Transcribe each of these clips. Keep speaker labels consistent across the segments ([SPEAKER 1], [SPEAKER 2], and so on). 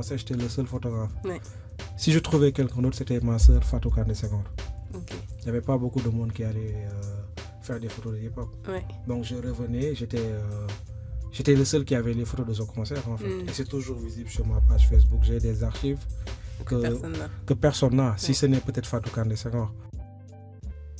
[SPEAKER 1] concert, j'étais le seul photographe.
[SPEAKER 2] Ouais.
[SPEAKER 1] Si je trouvais quelqu'un d'autre, c'était ma sœur Fatou Kandé Senghor.
[SPEAKER 2] Ok.
[SPEAKER 1] Il n'y avait pas beaucoup de monde qui allait faire des photos de hip-hop.
[SPEAKER 2] Ouais.
[SPEAKER 1] Donc je revenais, j'étais le seul qui avait les photos de ce concert en fait. Et c'est toujours visible sur ma page Facebook. J'ai des archives que personne n'a, si ce n'est peut-être Fatou Kandé Senghor.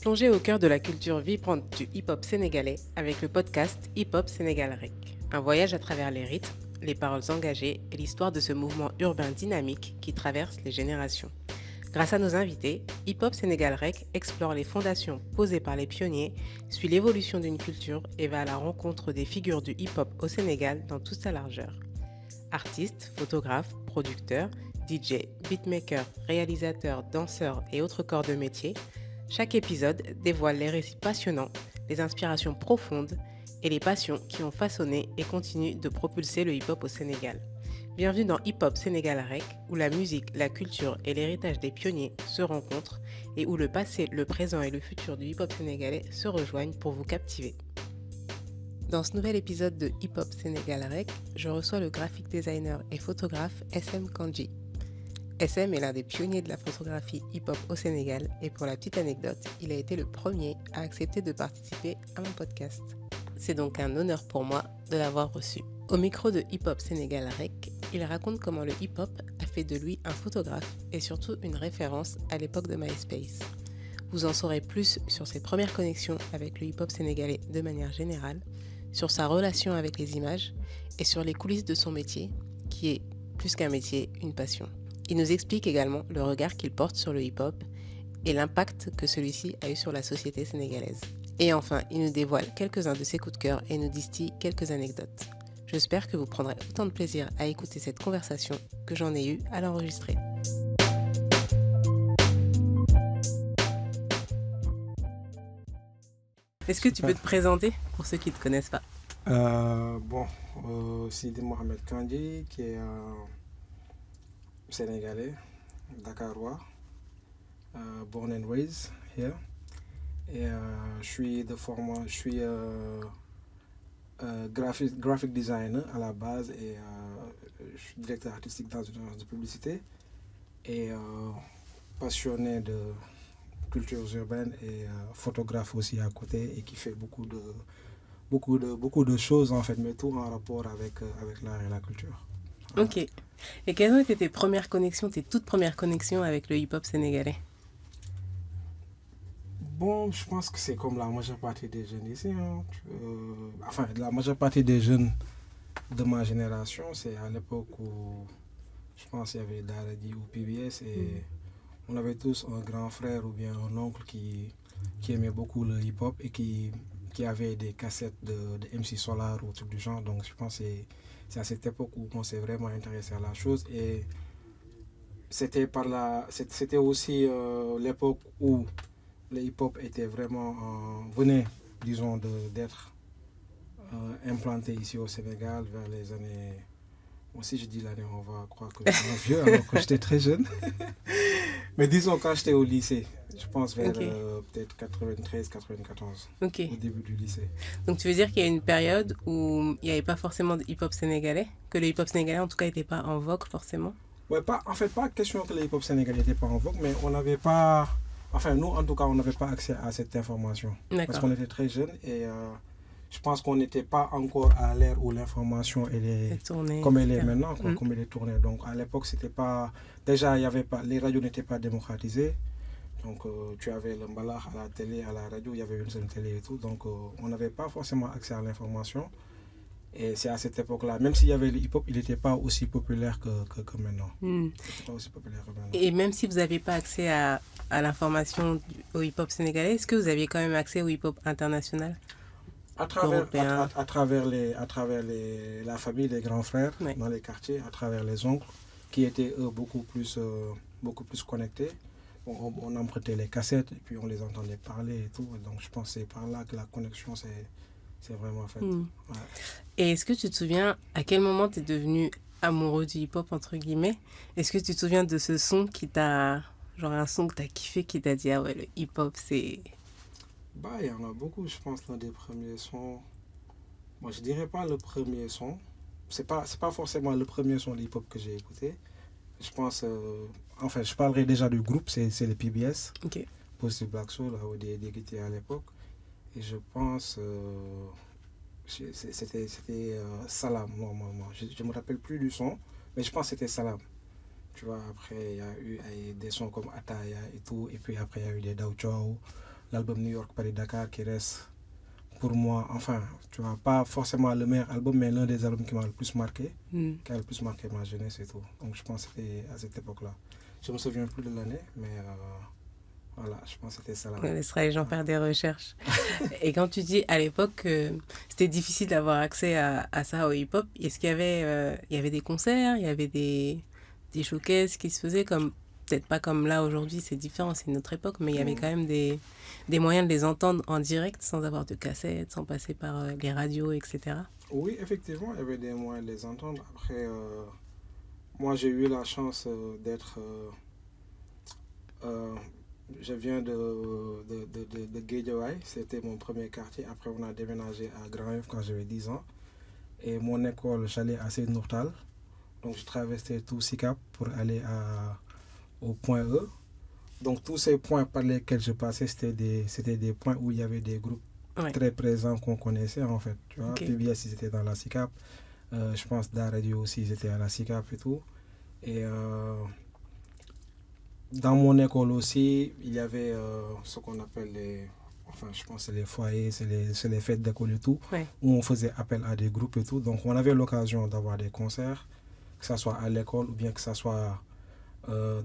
[SPEAKER 2] Plongez au cœur de la culture vibrante du hip-hop sénégalais avec le podcast Hip-Hop Sénégal Rec. Un voyage à travers les rythmes, les paroles engagées et l'histoire de ce mouvement urbain dynamique qui traverse les générations. Grâce à nos invités, Hip-Hop Sénégal Rec explore les fondations posées par les pionniers, suit l'évolution d'une culture et va à la rencontre des figures du hip-hop au Sénégal dans toute sa largeur. Artistes, photographes, producteurs, DJ, beatmakers, réalisateurs, danseurs et autres corps de métier, chaque épisode dévoile les récits passionnants, les inspirations profondes et les passions qui ont façonné et continuent de propulser le hip-hop au Sénégal. Bienvenue dans Hip-Hop Sénégal Rec, où la musique, la culture et l'héritage des pionniers se rencontrent et où le passé, le présent et le futur du hip-hop sénégalais se rejoignent pour vous captiver. Dans ce nouvel épisode de Hip-Hop Sénégal Rec, je reçois le graphic designer et photographe SM Kandji. SM est l'un des pionniers de la photographie hip-hop au Sénégal et pour la petite anecdote, il a été le premier à accepter de participer à mon podcast. C'est donc un honneur pour moi de l'avoir reçu. Au micro de Hip-Hop Sénégal Rec, il raconte comment le hip-hop a fait de lui un photographe et surtout une référence à l'époque de MySpace. Vous en saurez plus sur ses premières connexions avec le hip-hop sénégalais de manière générale, sur sa relation avec les images et sur les coulisses de son métier, qui est, plus qu'un métier, une passion. Il nous explique également le regard qu'il porte sur le hip-hop et l'impact que celui-ci a eu sur la société sénégalaise. Et enfin, il nous dévoile quelques-uns de ses coups de cœur et nous distille quelques anecdotes. J'espère que vous prendrez autant de plaisir à écouter cette conversation que j'en ai eu à l'enregistrer. Est-ce que tu peux te présenter pour ceux qui ne te connaissent pas?
[SPEAKER 1] Sidi Mohamed Kandji, qui est sénégalais, dakarois, born and raised here. Et je suis graphic designer à la base et je suis directeur artistique dans une agence de publicité et passionné de cultures urbaines et photographe aussi à côté et qui fait beaucoup de choses en fait, mais tout en rapport avec l'art et la culture.
[SPEAKER 2] Voilà. Ok. Et quelles ont été tes toutes premières connexions avec le hip-hop sénégalais?
[SPEAKER 1] Bon, je pense que c'est comme la majeure partie des jeunes ici. La majeure partie des jeunes de ma génération, c'est à l'époque où je pense qu'il y avait Daradi ou PBS et on avait tous un grand frère ou bien un oncle qui aimait beaucoup le hip-hop et qui avait des cassettes de MC Solar ou trucs du genre. Donc je pense que c'est à cette époque où on s'est vraiment intéressé à la chose et c'était aussi l'époque où le hip-hop était vraiment venait, disons, d'être implanté ici au Sénégal vers les années. Moi, si je dis l'année, on va croire que je suis vieux alors que j'étais très jeune. Mais disons quand j'étais au lycée, je pense vers peut-être 93, 94, au début du lycée.
[SPEAKER 2] Donc tu veux dire qu'il y a une période où il n'y avait pas forcément de hip-hop sénégalais, que le hip-hop sénégalais en tout cas n'était pas en vogue forcément?
[SPEAKER 1] Ouais, pas question que le hip-hop sénégalais n'était pas en vogue, mais on n'avait pas. Enfin, nous, en tout cas, on n'avait pas accès à cette information.
[SPEAKER 2] D'accord.
[SPEAKER 1] Parce qu'on était très jeunes et je pense qu'on n'était pas encore à l'ère où l'information est tournée, comme elle est maintenant, comme elle est tournée. Donc, à l'époque, c'était pas... Déjà, il y avait pas... les radios n'étaient pas démocratisées. Donc, tu avais le mbalakh à la télé, à la radio, il y avait une seule télé et tout. Donc, on n'avait pas forcément accès à l'information. Et c'est à cette époque-là, même s'il y avait le hip-hop, il n'était pas aussi populaire que maintenant. Pas aussi populaire que maintenant.
[SPEAKER 2] Et même si vous n'aviez pas accès à l'information au hip-hop sénégalais, est-ce que vous aviez quand même accès au hip-hop international?
[SPEAKER 1] À travers la famille, les grands frères, dans les quartiers, à travers les oncles, qui étaient eux beaucoup plus connectés. On empruntait les cassettes et puis on les entendait parler et tout. Donc je pense que c'est par là que la connexion c'est vraiment faite. Ouais.
[SPEAKER 2] Et est-ce que tu te souviens à quel moment tu es devenu amoureux du hip-hop, entre guillemets? Est-ce que tu te souviens de ce son qui t'a... Genre un son que tu as kiffé, qui t'a dit, ah ouais, le hip-hop, c'est...
[SPEAKER 1] Il y en a beaucoup, je pense, l'un des premiers sons. Moi, je dirais pas le premier son. C'est pas forcément le premier son de hip-hop que j'ai écouté. je pense, enfin, je parlerai déjà du groupe, c'est le PBS,
[SPEAKER 2] Ok.
[SPEAKER 1] Positive Black Soul, là où des guitares à l'époque. Et je pense, c'était Salam, normalement. Je ne me rappelle plus du son, mais je pense que c'était Salam. Tu vois, après, il y a eu des sons comme Ataya et tout. Et puis après, il y a eu des Dao Chow, l'album New York, Paris, Dakar qui reste pour moi, enfin, tu vois, pas forcément le meilleur album, mais l'un des albums qui m'a le plus marqué, qui a le plus marqué ma jeunesse et tout. Donc je pense que c'était à cette époque-là. Je me souviens plus de l'année, mais voilà, je pense que c'était ça là.
[SPEAKER 2] On laissera les gens faire des recherches. Et quand tu dis à l'époque que c'était difficile d'avoir accès à ça au hip-hop, est-ce qu'il y avait des concerts, il y avait des showcases qui se faisaient comme, peut-être pas comme là aujourd'hui, c'est différent, c'est une autre époque, mais il y avait quand même des moyens de les entendre en direct sans avoir de cassette, sans passer par les radios, etc.
[SPEAKER 1] Oui, effectivement, il y avait des moyens de les entendre. Après, moi j'ai eu la chance d'être... je viens de Guédiawaye, c'était mon premier quartier. Après, on a déménagé à Grand Yoff quand j'avais 10 ans. Et mon école, j'allais à Seine-Nourtal. Donc, je traversais tout SICAP pour aller au point E. Donc, tous ces points par lesquels je passais, c'était des points où il y avait des groupes très présents qu'on connaissait, en fait. Tu vois, PBS, ils étaient dans la SICAP. Je pense Da Radio aussi, ils étaient à la SICAP et tout. Et... dans mon école aussi, il y avait ce qu'on appelle je pense que c'est les foyers, c'est les fêtes d'école et tout, où on faisait appel à des groupes et tout. Donc on avait l'occasion d'avoir des concerts, que ce soit à l'école ou bien que ce soit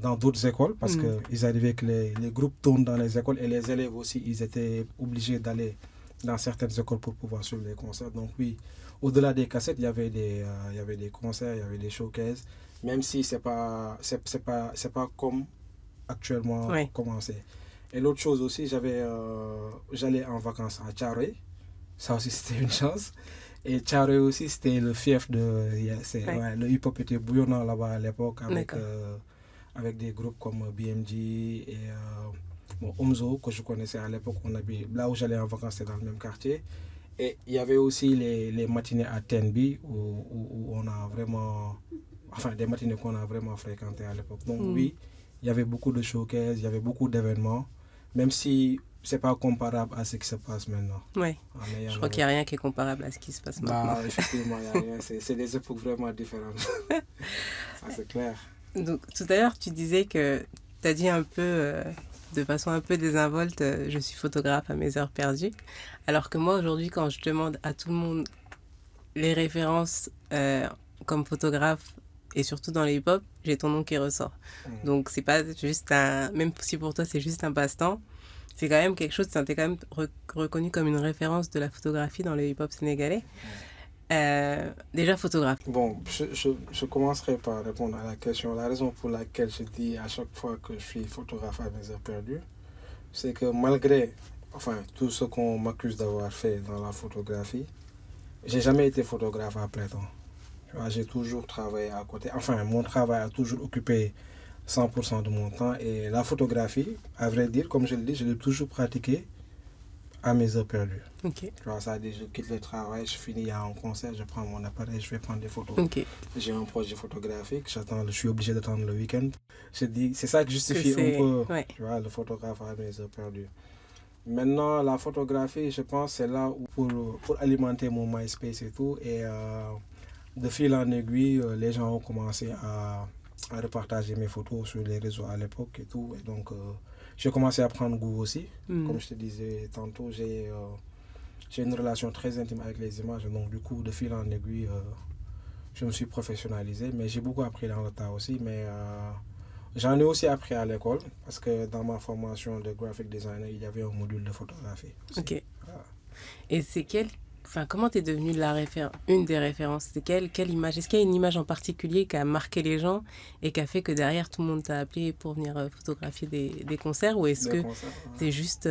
[SPEAKER 1] dans d'autres écoles, parce qu'il arrivait que les groupes tournent dans les écoles et les élèves aussi, ils étaient obligés d'aller dans certaines écoles pour pouvoir suivre les concerts. Donc oui, au-delà des cassettes, il y avait des concerts, il y avait des showcases, même si c'est pas comme actuellement commencé. Et l'autre chose aussi, j'allais en vacances à Thiaroye. Ça aussi, c'était une chance. Et Thiaroye aussi, c'était le fief de... le hip-hop était bouillonnant là-bas à l'époque avec des groupes comme BMG et Omzo, que je connaissais à l'époque. Là où j'allais en vacances, c'était dans le même quartier. Et il y avait aussi les matinées à Tenby où on a vraiment... Enfin, des matinées qu'on a vraiment fréquentées à l'époque. Donc oui, il y avait beaucoup de showcases, il y avait beaucoup d'événements, même si c'est pas comparable à ce qui se passe maintenant.
[SPEAKER 2] Oui, je crois qu'il n'y a rien qui est comparable à ce qui se passe maintenant.
[SPEAKER 1] Effectivement, il n'y a rien. C'est des époques vraiment différentes. Ça, c'est clair.
[SPEAKER 2] Donc, tout à l'heure, tu disais que tu as dit un peu, de façon un peu désinvolte, je suis photographe à mes heures perdues. Alors que moi, aujourd'hui, quand je demande à tout le monde les références comme photographe, et surtout dans les hip-hop, j'ai ton nom qui ressort. Donc, c'est pas juste même si pour toi, c'est juste un passe-temps, c'est quand même quelque chose, tu es quand même reconnu comme une référence de la photographie dans le hip-hop sénégalais. Déjà photographe.
[SPEAKER 1] Bon, je commencerai par répondre à la question. La raison pour laquelle je dis à chaque fois que je suis photographe à mes heures perdues, c'est que malgré tout ce qu'on m'accuse d'avoir fait dans la photographie, j'ai jamais été photographe à plein temps. J'ai toujours travaillé à côté. Enfin, mon travail a toujours occupé 100% de mon temps. Et la photographie, à vrai dire, comme je le dis, je l'ai toujours pratiquée à mes heures perdues.
[SPEAKER 2] Okay.
[SPEAKER 1] Tu vois, ça, je quitte le travail, je finis à un concert, je prends mon appareil, je vais prendre des photos.
[SPEAKER 2] Okay.
[SPEAKER 1] J'ai un projet photographique, je suis obligé d'attendre le week-end. Je dis, c'est ça qui justifie un peu tu vois, le photographe à mes heures perdues. Maintenant, la photographie, je pense, c'est là où pour alimenter mon MySpace et tout. Et de fil en aiguille, les gens ont commencé à repartager mes photos sur les réseaux à l'époque et tout. Et donc, j'ai commencé à prendre goût aussi. Comme je te disais tantôt, j'ai une relation très intime avec les images. Donc, du coup, de fil en aiguille, je me suis professionnalisé. Mais j'ai beaucoup appris dans le tas aussi. Mais j'en ai aussi appris à l'école. Parce que dans ma formation de graphic designer, il y avait un module de photographie aussi.
[SPEAKER 2] Ok. Voilà. Et c'est comment tu es devenue une des références? C'est quelle image? Est-ce qu'il y a une image en particulier qui a marqué les gens et qui a fait que derrière tout le monde t'a appelé pour venir photographier des concerts? Ou est-ce que c'est juste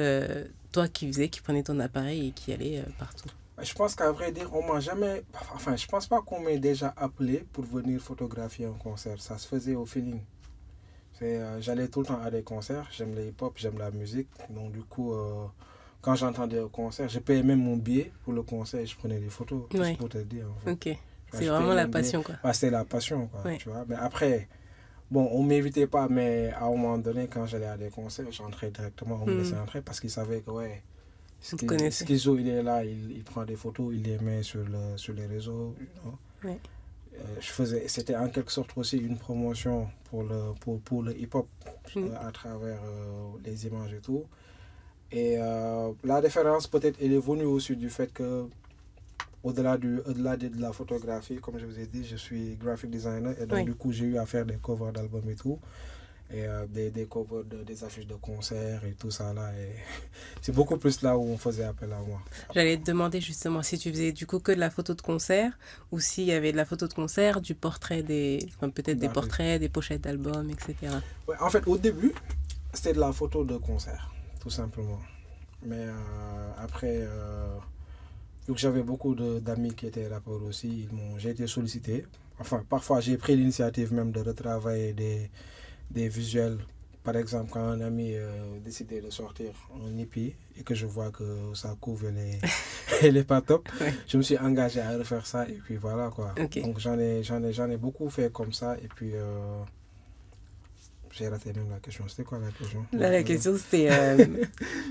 [SPEAKER 2] toi qui prenais ton appareil et qui allait partout?
[SPEAKER 1] Je pense qu'à vrai dire, on m'a jamais... je pense pas qu'on m'ait déjà appelé pour venir photographier un concert. Ça se faisait au feeling. J'allais tout le temps à des concerts. J'aime le hip-hop, j'aime la musique. Donc du coup... quand j'entendais un concert, je payais même mon billet pour le concert et je prenais des photos. Pour te dire. En fait.
[SPEAKER 2] Ok. C'est vraiment la passion, quoi.
[SPEAKER 1] C'était la passion, quoi. Tu vois. Mais après, Bon, on ne m'invitait pas, mais à un moment donné, quand j'allais à des concerts, j'entrais directement, on me laissait entrer parce qu'ils savaient que, ouais, Schizo, il est là, il prend des photos, il les met sur les réseaux. You know.
[SPEAKER 2] Ouais.
[SPEAKER 1] C'était en quelque sorte aussi une promotion pour le hip-hop à travers les images et tout. Et la différence, peut-être, elle est venue aussi du fait que, au-delà de la photographie, comme je vous ai dit, je suis graphic designer et donc du coup, j'ai eu à faire des covers d'albums et tout. Et des covers des affiches de concerts et tout ça là. Et c'est beaucoup plus là où on faisait appel à moi.
[SPEAKER 2] J'allais te demander justement si tu faisais du coup que de la photo de concert ou s'il y avait de la photo de concert, du portrait, peut-être des portraits, des pochettes d'albums, etc.
[SPEAKER 1] Ouais, en fait, au début, c'était de la photo de concert, tout simplement. Mais après, vu que j'avais beaucoup d'amis qui étaient rappeurs aussi, j'ai été sollicité. Enfin, parfois, j'ai pris l'initiative même de retravailler des visuels. Par exemple, quand un ami décidait de sortir un EP et que je vois que ça couvre elle est pas top, je me suis engagé à refaire ça et puis voilà quoi.
[SPEAKER 2] Okay.
[SPEAKER 1] Donc j'en ai beaucoup fait comme ça et puis j'ai raté même la question. C'était quoi la question?
[SPEAKER 2] La question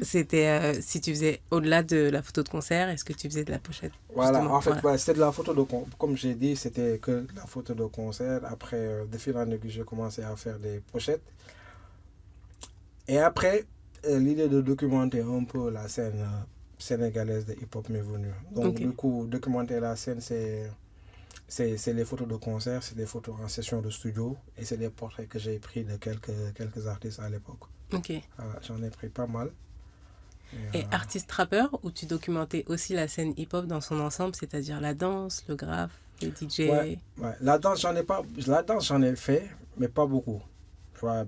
[SPEAKER 2] c'était si tu faisais au-delà de la photo de concert, est-ce que tu faisais de la pochette?
[SPEAKER 1] Voilà, en fait, voilà, c'était de la photo de concert. Comme j'ai dit, c'était que de la photo de concert. Après, de fil en aiguille, j'ai commencé à faire des pochettes. Et après, l'idée de documenter un peu la scène sénégalaise de hip-hop m'est venue. Donc, du coup, documenter la scène, c'est les photos de concert, c'est des photos en session de studio et c'est des portraits que j'ai pris de quelques artistes à l'époque.
[SPEAKER 2] Ok.
[SPEAKER 1] J'en ai pris pas mal.
[SPEAKER 2] Et artiste rappeur, où tu documentais aussi la scène hip-hop dans son ensemble, c'est-à-dire la danse, le graphe, les DJ?
[SPEAKER 1] Ouais. La danse, j'en ai fait, mais pas beaucoup.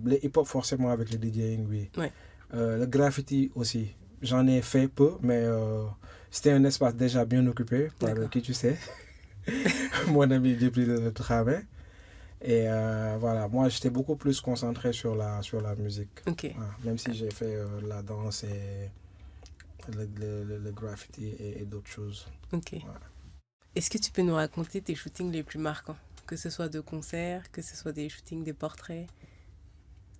[SPEAKER 1] Les hip-hop, forcément, avec le DJing, oui.
[SPEAKER 2] Ouais.
[SPEAKER 1] Le graffiti aussi. J'en ai fait peu, mais c'était un espace déjà bien occupé par qui tu sais. Mon ami depuis le travail. Et voilà, moi, j'étais beaucoup plus concentré sur la musique.
[SPEAKER 2] Okay.
[SPEAKER 1] Voilà, même si j'ai fait la danse et le graffiti et d'autres choses.
[SPEAKER 2] Ok. Voilà. Est-ce que tu peux nous raconter tes shootings les plus marquants? Que ce soit de concerts, que ce soit des shootings, des portraits?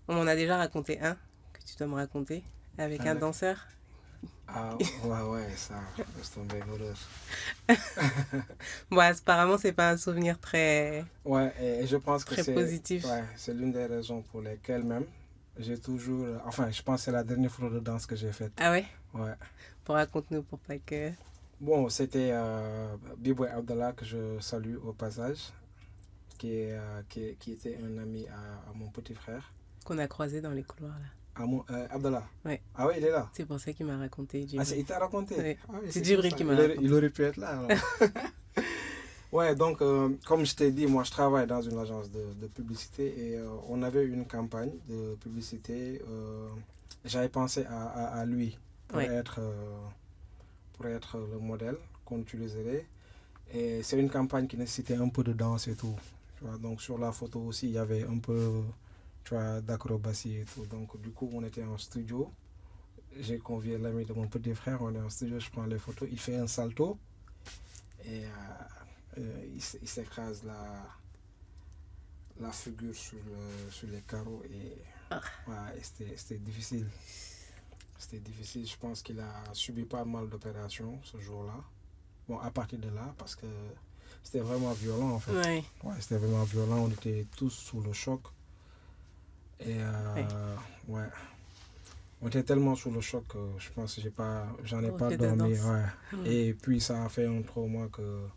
[SPEAKER 2] On m'en a déjà raconté un que tu dois me raconter avec un danseur.
[SPEAKER 1] Ah ouais, ça, laisse tomber
[SPEAKER 2] Bon, apparemment, c'est pas un souvenir très.
[SPEAKER 1] Ouais, et je pense que
[SPEAKER 2] très positif.
[SPEAKER 1] Ouais, c'est l'une des raisons pour lesquelles même j'ai toujours. Enfin, je pense que c'est la dernière photo de danse que j'ai faite.
[SPEAKER 2] Ah ouais?
[SPEAKER 1] Ouais.
[SPEAKER 2] Raconte-nous pour pas que.
[SPEAKER 1] Bon, c'était B-Boy Abdallah que je salue au passage, qui était un ami à mon petit frère.
[SPEAKER 2] Qu'on a croisé dans les couloirs là.
[SPEAKER 1] Abdallah.
[SPEAKER 2] Ouais.
[SPEAKER 1] Ah oui, il est là.
[SPEAKER 2] C'est pour ça qu'il m'a raconté.
[SPEAKER 1] Ah, il t'a raconté?
[SPEAKER 2] Ouais.
[SPEAKER 1] Ah, oui,
[SPEAKER 2] c'est Djibril qui m'a raconté.
[SPEAKER 1] Il aurait pu être là. Alors. Ouais, donc, comme je t'ai dit, moi, je travaille dans une agence de publicité et on avait une campagne de publicité. J'avais pensé à lui pour être le modèle qu'on utiliserait. Et c'est une campagne qui nécessitait un peu de danse et tout. Tu vois, donc, sur la photo aussi, il y avait un peu... tu vois, d'acrobatie et tout. Donc, du coup, on était en studio. J'ai convié l'ami de mon petit frère. On est en studio, je prends les photos. Il fait un salto. Et il s'écrase la figure sur les carreaux. Et c'était difficile. C'était difficile. Je pense qu'il a subi pas mal d'opérations ce jour-là. Bon, à partir de là, parce que c'était vraiment violent, en fait.
[SPEAKER 2] Ouais,
[SPEAKER 1] c'était vraiment violent. On était tous sous le choc. Et ouais, on était tellement sous le choc que je pense que j'en ai pas dormi. Ouais. Et puis ça a fait un trauma que,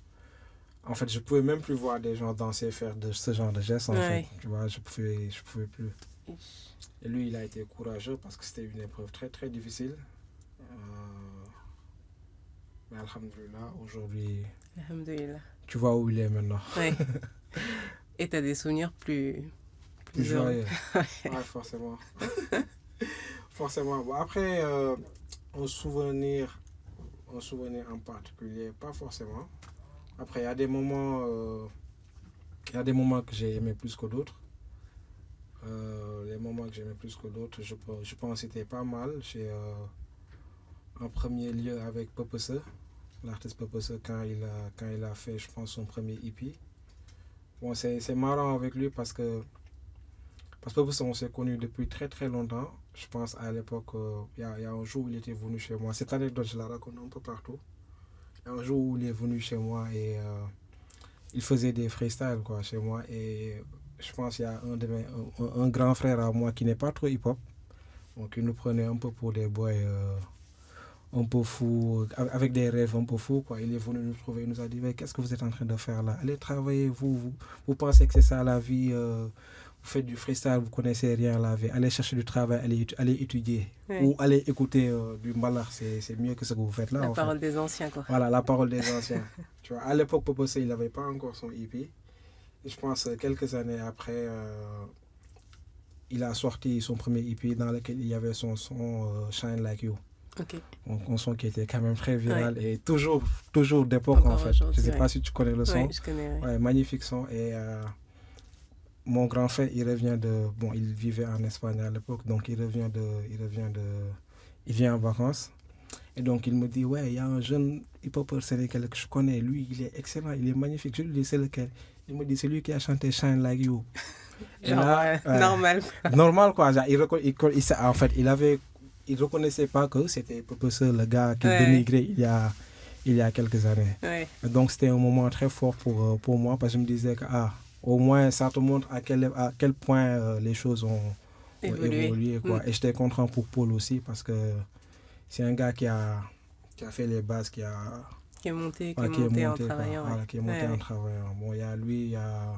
[SPEAKER 1] en fait, je pouvais même plus voir des gens danser, faire ce genre de gestes. En fait, tu vois, je pouvais plus. Et lui, il a été courageux parce que c'était une épreuve très très difficile. Mais alhamdoulilah, aujourd'hui, tu vois où il est maintenant.
[SPEAKER 2] Ouais. Et tu as des souvenirs plus
[SPEAKER 1] joyeux. Ouais, forcément. Forcément. Bon, après, un souvenir en particulier, pas forcément. Après, il y a des moments que j'ai aimé plus que d'autres. Les moments que j'aimais plus que d'autres, je pense que c'était pas mal. En premier lieu avec Popese, l'artiste Popese, quand il a fait, je pense, son premier EP. Bon, c'est marrant avec lui parce que Parce que on s'est connus depuis très très longtemps. Je pense à l'époque, il y a un jour où il était venu chez moi. Cette anecdote, je la raconte un peu partout. Il y a un jour où il est venu chez moi et il faisait des freestyles quoi, chez moi. Et je pense qu'il y a un grand frère à moi qui n'est pas trop hip-hop. Donc il nous prenait un peu pour des boys un peu fous, avec des rêves un peu fous. Quoi. Il est venu nous trouver, il nous a dit mais qu'est-ce que vous êtes en train de faire là? Allez travailler, vous pensez que c'est ça la vie vous faites du freestyle, vous connaissez rien à la vie. Allez chercher du travail, allez étudier.
[SPEAKER 2] Ouais.
[SPEAKER 1] Ou allez écouter du mbalar, c'est mieux que ce que vous faites là.
[SPEAKER 2] La parole des anciens, quoi.
[SPEAKER 1] Voilà, la parole des anciens. Tu vois, à l'époque, Popo C, il n'avait pas encore son EP. Et je pense quelques années après, il a sorti son premier EP dans lequel il y avait son son Shine Like You.
[SPEAKER 2] Okay.
[SPEAKER 1] Donc, un son qui était quand même très viral et toujours d'époque en fait. Je ne sais pas si tu connais le son.
[SPEAKER 2] Oui, je connais.
[SPEAKER 1] Ouais, magnifique son. Et mon grand frère, il revient de... Bon, il vivait en Espagne à l'époque, donc il vient en vacances. Et donc, il me dit, ouais, il y a un jeune hip-hopper sénégalais que je connais. Lui, il est excellent, il est magnifique. Je lui dis, c'est lequel? Il me dit, c'est lui qui a chanté Shine Like You.
[SPEAKER 2] Et là, normal.
[SPEAKER 1] Normal, quoi. Genre, en fait, il reconnaissait pas que c'était le gars qui dénigrait il y a quelques années.
[SPEAKER 2] Ouais.
[SPEAKER 1] Donc, c'était un moment très fort pour moi parce que je me disais que, au moins, ça te montre à quel point les choses ont évolué quoi. Et j'étais content pour Paul aussi parce que c'est un gars qui a fait les bases, qui est monté en travaillant. Voilà, qui est monté en travaillant. Bon, il y a lui, il y a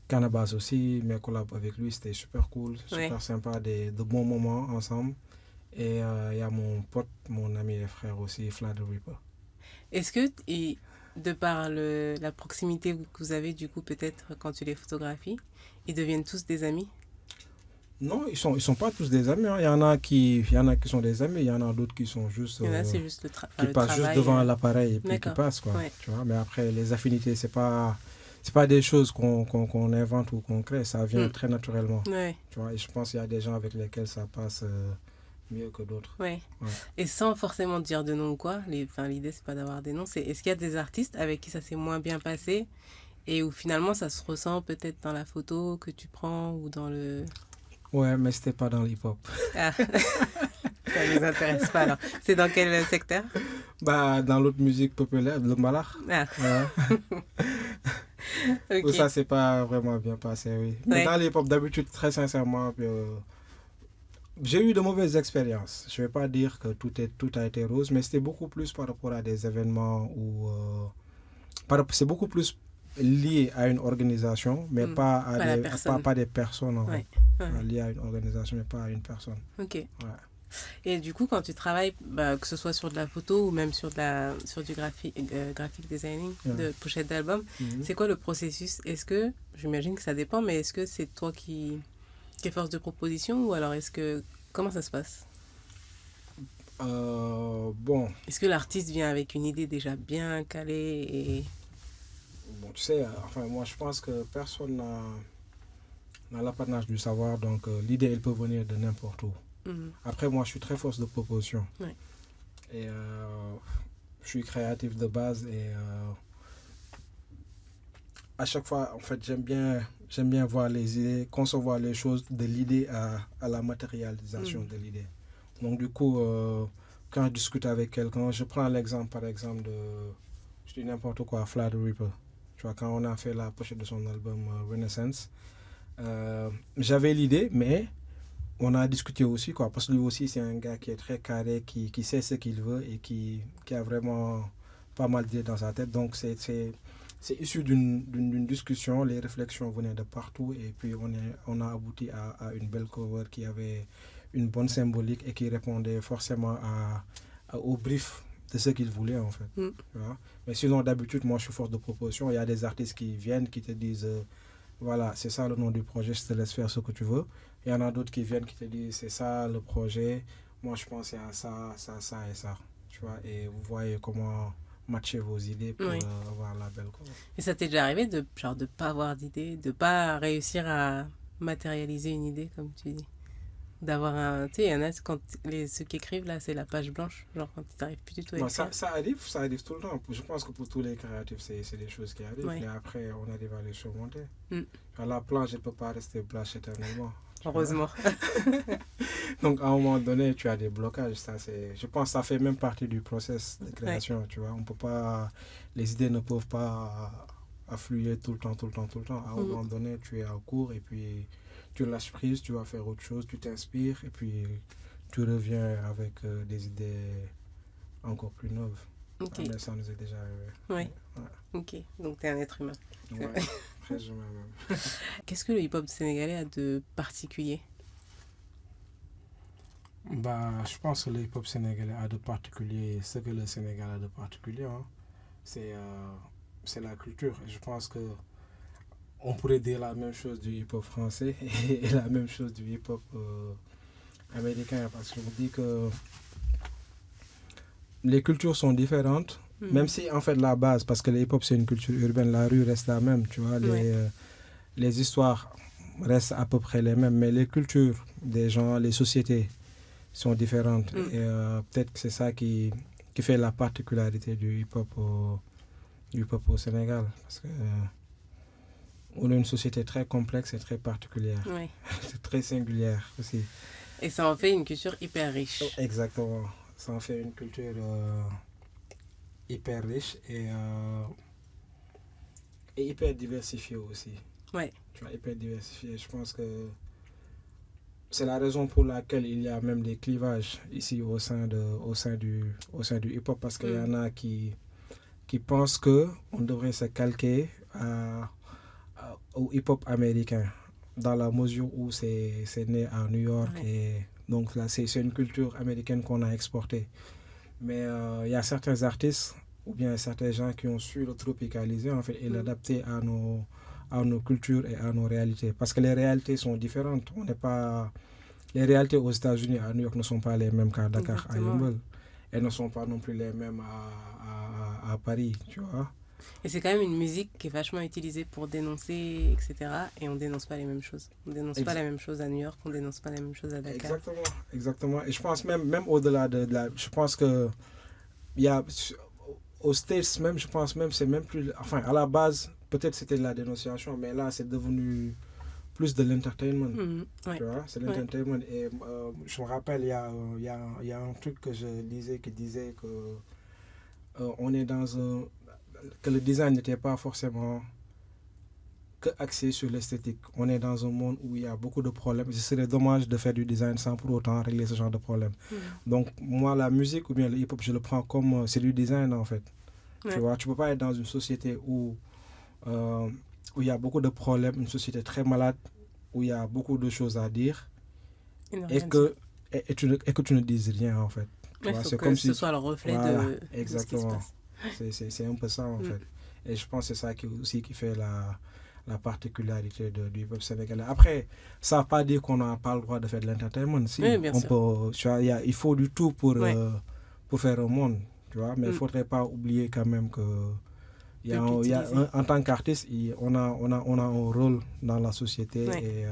[SPEAKER 1] Cannabis aussi, mes collabs avec lui, c'était super cool, super sympa, de bons moments ensemble. Et il y a mon pote, mon ami et frère aussi, Fla the Reaper.
[SPEAKER 2] Est-ce que, de par la proximité que vous avez, du coup, peut-être quand tu les photographies, ils deviennent tous des amis?
[SPEAKER 1] Non, ils sont pas tous des amis. Hein. Il y en a qui sont des amis, il y en a d'autres qui sont juste...
[SPEAKER 2] Il y en a, c'est juste le
[SPEAKER 1] qui passent juste devant l'appareil et puis qui passent, quoi. Ouais. Tu vois? Mais après, les affinités, c'est pas des choses qu'on invente ou qu'on crée, ça vient très naturellement.
[SPEAKER 2] Ouais.
[SPEAKER 1] Tu vois? Et je pense qu'il y a des gens avec lesquels ça passe mieux que d'autres.
[SPEAKER 2] Ouais. Et sans forcément dire de nom ou quoi, l'idée, c'est pas d'avoir des noms, est-ce qu'il y a des artistes avec qui ça s'est moins bien passé et où finalement ça se ressent peut-être dans la photo que tu prends ou dans le...
[SPEAKER 1] Ouais, mais c'était pas dans l'hip-hop.
[SPEAKER 2] Ah. Ça ne nous intéresse pas alors. C'est dans quel secteur?
[SPEAKER 1] Dans l'autre musique populaire, le malach.
[SPEAKER 2] Ah.
[SPEAKER 1] Ouais.
[SPEAKER 2] Okay.
[SPEAKER 1] Où ça s'est pas vraiment bien passé, oui. Mais dans l'hip-hop, d'habitude, très sincèrement, j'ai eu de mauvaises expériences. Je vais pas dire que tout a été rose, mais c'était beaucoup plus par rapport à des événements où... c'est beaucoup plus lié à une organisation, mais pas des personnes en fait. Lié à une organisation, mais pas à une personne.
[SPEAKER 2] Ok.
[SPEAKER 1] Ouais.
[SPEAKER 2] Et du coup, quand tu travailles, que ce soit sur de la photo ou même sur du graphic designing, de pochette d'album, c'est quoi le processus? Est-ce que, j'imagine que ça dépend, mais est-ce que c'est toi qui es force de proposition ou alors comment ça se passe?
[SPEAKER 1] Bon.
[SPEAKER 2] Est-ce que l'artiste vient avec une idée déjà bien calée et...
[SPEAKER 1] Bon, tu sais, moi je pense que personne n'a l'apanage du savoir, donc l'idée elle peut venir de n'importe où. Après, moi je suis très force de proposition.
[SPEAKER 2] Ouais.
[SPEAKER 1] Et je suis créatif de base et à chaque fois, en fait, j'aime bien voir les idées, concevoir les choses de l'idée à la matérialisation de l'idée. Donc du coup, quand je discute avec quelqu'un, je prends l'exemple par exemple je dis n'importe quoi, Fla the Reaper. Tu vois, quand on a fait la pochette de son album Renaissance, j'avais l'idée, mais on a discuté aussi, quoi, parce que lui aussi, c'est un gars qui est très carré, qui sait ce qu'il veut et qui a vraiment pas mal d'idées dans sa tête. Donc, c'est issu d'une discussion, les réflexions venaient de partout et puis on a abouti à une belle cover qui avait une bonne symbolique et qui répondait forcément au brief de ce qu'il voulait en fait. Tu vois? Mais sinon d'habitude moi je suis force de proposition, il y a des artistes qui viennent qui te disent voilà c'est ça le nom du projet, je te laisse faire ce que tu veux. Il y en a d'autres qui viennent qui te disent c'est ça le projet, moi je pensais à ça et ça, tu vois, et vous voyez comment matcher vos idées pour avoir la belle cover.
[SPEAKER 2] Et ça t'est déjà arrivé de pas avoir d'idée, de pas réussir à matérialiser une idée comme tu dis? d'avoir un... Tu sais, il y en a, ceux qui écrivent, là, c'est la page blanche. Genre, quand tu n'arrives plus du tout à
[SPEAKER 1] Non,
[SPEAKER 2] écrire.
[SPEAKER 1] ça arrive tout le temps. Je pense que pour tous les créatifs, c'est des choses qui arrivent.
[SPEAKER 2] Ouais.
[SPEAKER 1] Et après, on arrive à les surmonter.
[SPEAKER 2] Mm.
[SPEAKER 1] La planche, elle ne peut pas rester blanche éternellement.
[SPEAKER 2] Heureusement.
[SPEAKER 1] Donc, à un moment donné, tu as des blocages. Je pense que ça fait même partie du process de création. Tu vois, on peut pas... Les idées ne peuvent pas affluer tout le temps. À un moment donné, tu es en cours et puis tu lâches prise, tu vas faire autre chose, tu t'inspires et puis tu reviens avec des idées encore plus neuves.
[SPEAKER 2] Ok.
[SPEAKER 1] Mais ça nous est déjà arrivé.
[SPEAKER 2] Ouais. Ok, donc tu es un être humain.
[SPEAKER 1] Ouais, très humain même.
[SPEAKER 2] Qu'est-ce que le hip-hop sénégalais a de particulier?
[SPEAKER 1] Je pense que le hip-hop sénégalais a de particulier, ce que le Sénégal a de particulier, hein, c'est la culture. Et je pense que on pourrait dire la même chose du hip-hop français et la même chose du hip-hop américain, parce que je me dis que les cultures sont différentes, même si en fait la base, parce que le hip-hop c'est une culture urbaine, la rue reste la même, tu vois, les histoires restent à peu près les mêmes, mais les cultures des gens, les sociétés sont différentes. Et peut-être que c'est ça qui fait la particularité du hip-hop au Sénégal, parce que on a une société très complexe et très particulière, très singulière aussi.
[SPEAKER 2] Et ça en fait une culture hyper riche.
[SPEAKER 1] Exactement, ça en fait une culture hyper riche et hyper diversifiée aussi.
[SPEAKER 2] Ouais.
[SPEAKER 1] Tu vois, hyper diversifiée. Je pense que c'est la raison pour laquelle il y a même des clivages ici au sein du hip-hop, parce qu'il y en a qui pensent qu'on devrait se calquer au hip-hop américain, dans la mesure où c'est né à New York. Et donc là, c'est une culture américaine qu'on a exportée. Mais il y a certains artistes ou bien certains gens qui ont su le tropicaliser en fait, et l'adapter à nos cultures et à nos réalités. Parce que les réalités sont différentes. Les réalités aux États-Unis, à New York, ne sont pas les mêmes qu'à Dakar, à Yeumbeul. Elles ne sont pas non plus les mêmes à Paris, tu vois.
[SPEAKER 2] Et c'est quand même une musique qui est vachement utilisée pour dénoncer, etc. Et on ne dénonce pas les mêmes choses. On ne dénonce pas la même chose à New York, on ne dénonce pas la même chose à Dakar.
[SPEAKER 1] Exactement. Et je pense même au-delà de la... Je pense que il y a... Aux States même, je pense même, c'est même plus... Enfin, à la base, peut-être c'était de la dénonciation, mais là, c'est devenu plus de l'entertainment. Tu vois, c'est l'entertainment. Et je me rappelle, il y a un truc que je lisais qui disait que on est dans un... que le design n'était pas forcément que axé sur l'esthétique. On est dans un monde où il y a beaucoup de problèmes. Ce serait dommage de faire du design sans pour autant régler ce genre de problème. Donc, moi, la musique ou bien le hip-hop, je le prends comme c'est du design en fait. Tu vois, tu peux pas être dans une société où il y a beaucoup de problèmes, une société très malade, où il y a beaucoup de choses à dire et que tu ne dises rien en fait.
[SPEAKER 2] Il faut que ce soit le reflet de ce qui se passe.
[SPEAKER 1] C'est un peu ça en fait. Et je pense que c'est ça qui fait la particularité du hip-hop sénégalais. Après, ça ne veut pas dire qu'on n'a pas le droit de faire de l'entertainment. Si,
[SPEAKER 2] bien sûr.
[SPEAKER 1] Tu vois, il faut du tout pour faire un monde. Tu vois, mais il ne faudrait pas oublier quand même que en tant qu'artiste, on a un rôle dans la société et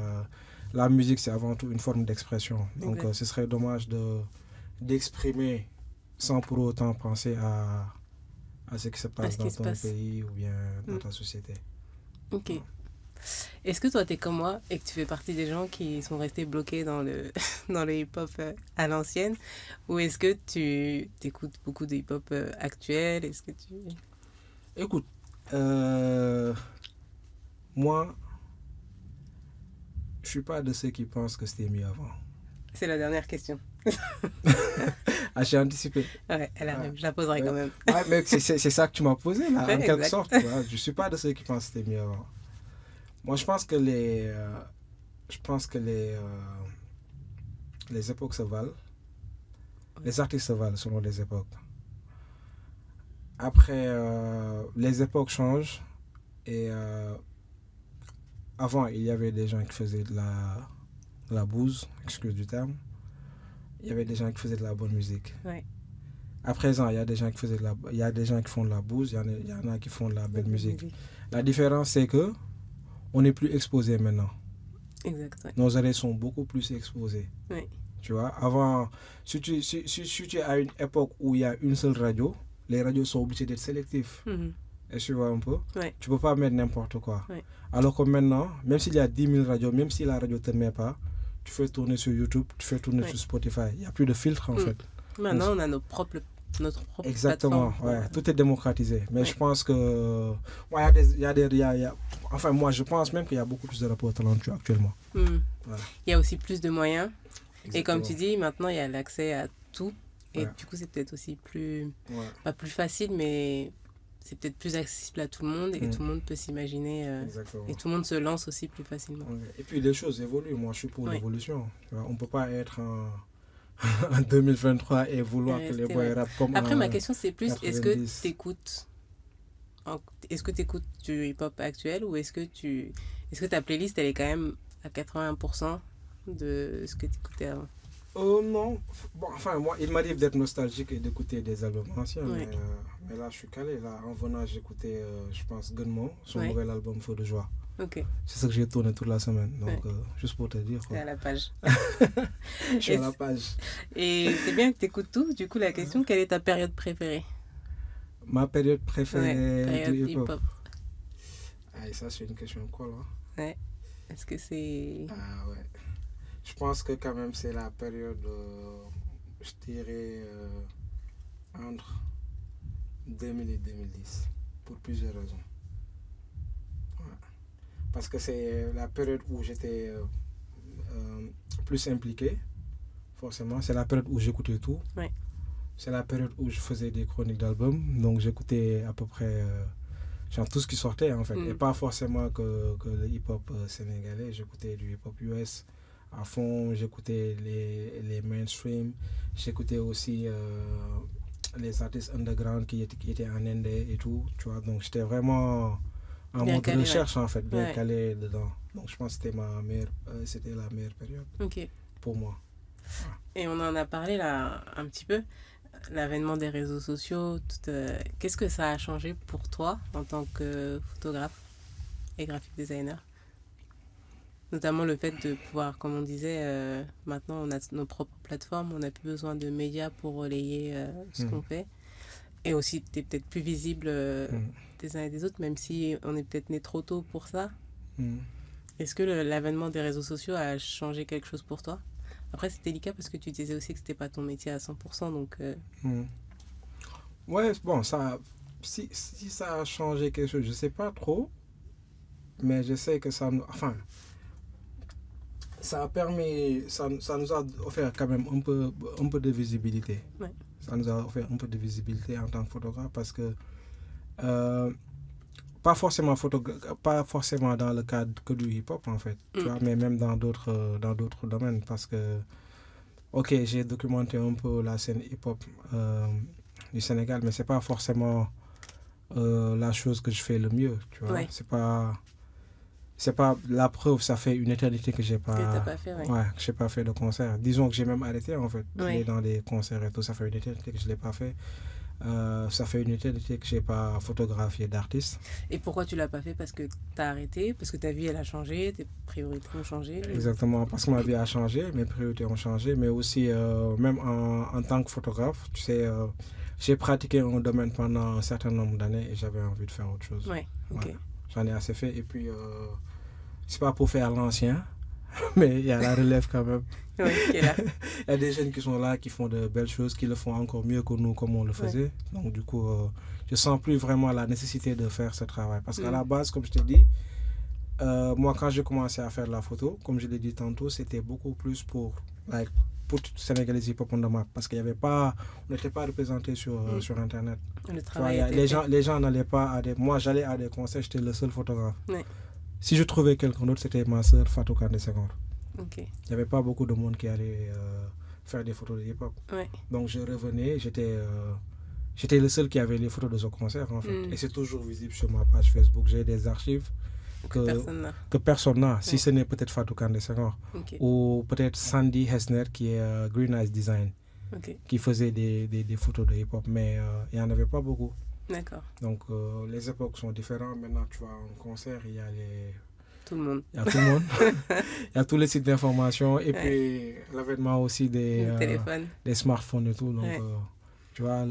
[SPEAKER 1] la musique, c'est avant tout une forme d'expression. Donc, ce serait dommage d'exprimer sans pour autant penser à ce qui se passe dans ton pays ou bien dans ta société.
[SPEAKER 2] Ok. Est-ce que toi, tu es comme moi et que tu fais partie des gens qui sont restés bloqués dans le hip-hop à l'ancienne, ou est-ce que tu écoutes beaucoup de hip-hop actuel? Est-ce que tu...
[SPEAKER 1] Écoute, moi, je suis pas de ceux qui pensent que c'était mieux avant.
[SPEAKER 2] C'est la dernière question.
[SPEAKER 1] J'ai anticipé.
[SPEAKER 2] Ouais, elle arrive, je la poserai quand même.
[SPEAKER 1] Ouais, mais c'est ça que tu m'as posé, là, en quelque sorte. Tu vois. Je ne suis pas de ceux qui pensent que c'était mieux avant. Moi, je pense que les époques se valent. Les artistes se valent selon les époques. Après, les époques changent. Et avant, il y avait des gens qui faisaient de la bouse, excuse du terme. Il y avait des gens qui faisaient de la bonne musique.
[SPEAKER 2] Ouais.
[SPEAKER 1] À présent, il y a des gens qui font de la bouse, il y en a qui font de la belle musique. La différence, c'est que on n'est plus exposé maintenant.
[SPEAKER 2] Exact, ouais.
[SPEAKER 1] Nos oreilles sont beaucoup plus exposées.
[SPEAKER 2] Oui.
[SPEAKER 1] Tu vois, avant, si tu es à une époque où il y a une seule radio, les radios sont obligées d'être sélectives. Et tu vois un peu,
[SPEAKER 2] Ouais.
[SPEAKER 1] tu peux pas mettre n'importe quoi.
[SPEAKER 2] Ouais.
[SPEAKER 1] Alors que maintenant, même s'il y a 10 000 radios, même si la radio ne te met pas, tu fais tourner sur YouTube, tu fais tourner sur Spotify. Il n'y a plus de filtre en fait.
[SPEAKER 2] Maintenant, on a notre propre
[SPEAKER 1] Exactement,
[SPEAKER 2] plateforme.
[SPEAKER 1] tout est démocratisé. Mais je pense que. Enfin, moi, je pense même qu'il y a beaucoup plus de rappeurs talentueux actuellement.
[SPEAKER 2] Voilà. Il y a aussi plus de moyens.
[SPEAKER 1] Exactement.
[SPEAKER 2] Et comme tu dis, maintenant, il y a l'accès à tout. Et
[SPEAKER 1] Ouais.
[SPEAKER 2] du coup, c'est peut-être aussi pas plus facile, mais c'est peut-être plus accessible à tout le monde. Et tout le monde peut s'imaginer. Et tout le monde se lance aussi plus facilement.
[SPEAKER 1] Et puis, les choses évoluent. Moi, je suis pour l'évolution. On ne peut pas être en 2023 et vouloir que les boys rappent comme
[SPEAKER 2] Après, ma question, c'est plus,
[SPEAKER 1] 90.
[SPEAKER 2] est-ce que tu écoutes du hip-hop actuel ou est-ce que ta playlist, elle est quand même à 80% de ce que tu écoutais avant?
[SPEAKER 1] Non. Bon, enfin, moi, il m'arrive d'être nostalgique et d'écouter des albums anciens.
[SPEAKER 2] Ouais.
[SPEAKER 1] Mais là, je suis calé. Là, en venant, j'écoutais, je pense, Gunmo, son
[SPEAKER 2] Ouais.
[SPEAKER 1] nouvel album Feu de joie.
[SPEAKER 2] Ok.
[SPEAKER 1] C'est ça que j'ai tourné toute la semaine. Donc, juste pour te dire.
[SPEAKER 2] C'est à la page.
[SPEAKER 1] Je suis à la page.
[SPEAKER 2] Et c'est bien que tu écoutes tout. Du coup, la question, quelle est ta période préférée?
[SPEAKER 1] Ma période préférée
[SPEAKER 2] période
[SPEAKER 1] du hip-hop.
[SPEAKER 2] hip-hop.
[SPEAKER 1] Ah, et ça, c'est une question quoi, là?
[SPEAKER 2] Ouais. Est-ce que c'est...
[SPEAKER 1] Ah, ouais. Je pense que quand même, c'est la période, je dirais, entre 2000 et 2010. Pour plusieurs raisons. Ouais. Parce que c'est la période où j'étais plus impliqué, forcément. C'est la période où j'écoutais tout.
[SPEAKER 2] Ouais.
[SPEAKER 1] C'est la période où je faisais des chroniques d'albums. Donc j'écoutais à peu près genre tout ce qui sortait en fait. Et pas forcément que le hip-hop sénégalais. J'écoutais du hip-hop US à fond. J'écoutais les mainstream. J'écoutais aussi les artistes underground qui étaient en Inde et tout. Tu vois. Donc j'étais vraiment en mode recherche en fait, bien calé dedans. Donc je pense que c'était la meilleure période pour moi. Ouais.
[SPEAKER 2] Et on en a parlé là un petit peu. L'avènement des réseaux sociaux, qu'est-ce que ça a changé pour toi en tant que photographe et graphic designer? Notamment le fait de pouvoir, comme on disait, maintenant on a nos propres plateformes, on n'a plus besoin de médias pour relayer ce qu'on fait. Et aussi, tu es peut-être plus visible des uns et des autres, même si on est peut-être né trop tôt pour ça. Est-ce que l'avènement des réseaux sociaux a changé quelque chose pour toi? Après, c'est délicat parce que tu disais aussi que c'était pas ton métier à 100%, donc...
[SPEAKER 1] Ouais, bon, si ça a changé quelque chose, je sais pas trop, mais je sais que ça a permis, ça nous a offert quand même un peu de visibilité.
[SPEAKER 2] Ouais.
[SPEAKER 1] Ça nous a offert un peu de visibilité en tant que photographe parce que pas forcément dans le cadre que du hip-hop en fait, tu vois, mais même dans d'autres domaines parce que ok, j'ai documenté un peu la scène hip-hop du Sénégal, mais c'est pas forcément la chose que je fais le mieux, tu vois.
[SPEAKER 2] Ouais.
[SPEAKER 1] C'est pas la preuve, ça fait une éternité que j'ai pas, que j'ai pas fait de concert. Disons que j'ai même arrêté en fait, d'aller dans des concerts et tout, ça fait une éternité que je l'ai pas fait. Ça fait une éternité que j'ai pas photographié d'artistes.
[SPEAKER 2] Et pourquoi tu l'as pas fait? Parce que tu as arrêté, parce que ta vie elle a changé, tes priorités ont changé.
[SPEAKER 1] Exactement, parce que ma vie a changé, mes priorités ont changé, mais aussi même en tant que photographe, tu sais, j'ai pratiqué un domaine pendant un certain nombre d'années et j'avais envie de faire autre chose.
[SPEAKER 2] Ouais, ok.
[SPEAKER 1] Ouais, j'en ai assez fait et puis c'est pas pour faire l'ancien, mais il y a la relève quand même.
[SPEAKER 2] Oui, qui est là.
[SPEAKER 1] Il y a des jeunes qui sont là, qui font de belles choses, qui le font encore mieux que nous, comme on le faisait. Donc du coup, je sens plus vraiment la nécessité de faire ce travail. Parce qu'à la base, comme je t'ai dit, moi quand j'ai commencé à faire de la photo, comme je l'ai dit tantôt, c'était beaucoup plus pour Sénégalais hip-hop on the map. Parce qu'il y avait pas, on n'était pas représenté sur Internet.
[SPEAKER 2] Le travail
[SPEAKER 1] les gens n'allaient pas à des... Moi, j'allais à des concerts, j'étais le seul photographe.
[SPEAKER 2] Ouais.
[SPEAKER 1] Si je trouvais quelqu'un d'autre, c'était ma soeur Fatou Kandé Senghor.
[SPEAKER 2] Okay.
[SPEAKER 1] Il n'y avait pas beaucoup de monde qui allait faire des photos de hip-hop.
[SPEAKER 2] Ouais.
[SPEAKER 1] Donc je revenais, j'étais le seul qui avait les photos de ce concert en fait. Et c'est toujours visible sur ma page Facebook. J'ai des archives que personne n'a. Si ce n'est peut-être Fatou Kandé Senghor. Ou peut-être Sandy Hessner qui est Green Eyes Design. Qui faisait des photos de hip-hop. Mais il n'y en avait pas beaucoup.
[SPEAKER 2] D'accord.
[SPEAKER 1] Donc les époques sont différentes. Maintenant tu vois en concert, il y a
[SPEAKER 2] tout le monde.
[SPEAKER 1] Il y a tout le monde. Il y a tous les sites d'information. Et puis, l'avènement aussi des smartphones et tout. Donc, tu vois,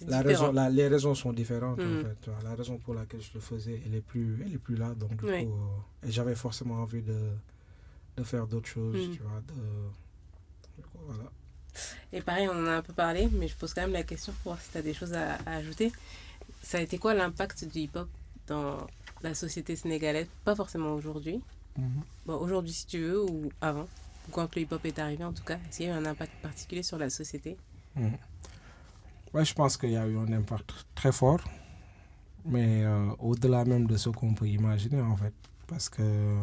[SPEAKER 1] les raisons sont différentes, en fait. Tu vois, la raison pour laquelle je le faisais, elle est plus là. Donc, du coup, et j'avais forcément envie de faire d'autres choses, tu vois. Du coup, voilà.
[SPEAKER 2] Et pareil, on en a un peu parlé, mais je pose quand même la question pour voir si tu as des choses à ajouter. Ça a été quoi l'impact du hip-hop dans la société sénégalaise? Pas forcément aujourd'hui. Bon, aujourd'hui, si tu veux, ou avant, ou quand le hip-hop est arrivé, en tout cas. Est-ce qu'il y a eu un impact particulier sur la société?
[SPEAKER 1] Ouais, je pense qu'il y a eu un impact très fort, mais au-delà même de ce qu'on peut imaginer, en fait. Parce que,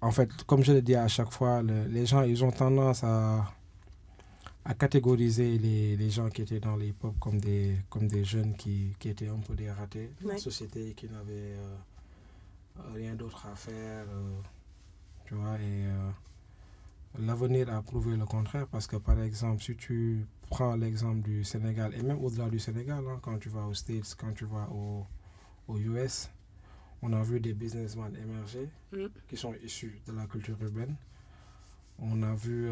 [SPEAKER 1] en fait, comme je le dis à chaque fois, les gens, ils ont tendance à catégoriser les gens qui étaient dans le hip-hop comme des jeunes qui étaient un peu des ratés de la société, qui n'avaient rien d'autre à faire, tu vois, et l'avenir a prouvé le contraire, parce que par exemple, si tu prends l'exemple du Sénégal, et même au-delà du Sénégal, hein, quand tu vas aux States, quand tu vas aux US, on a vu des businessmen émerger qui sont issus de la culture urbaine. On a vu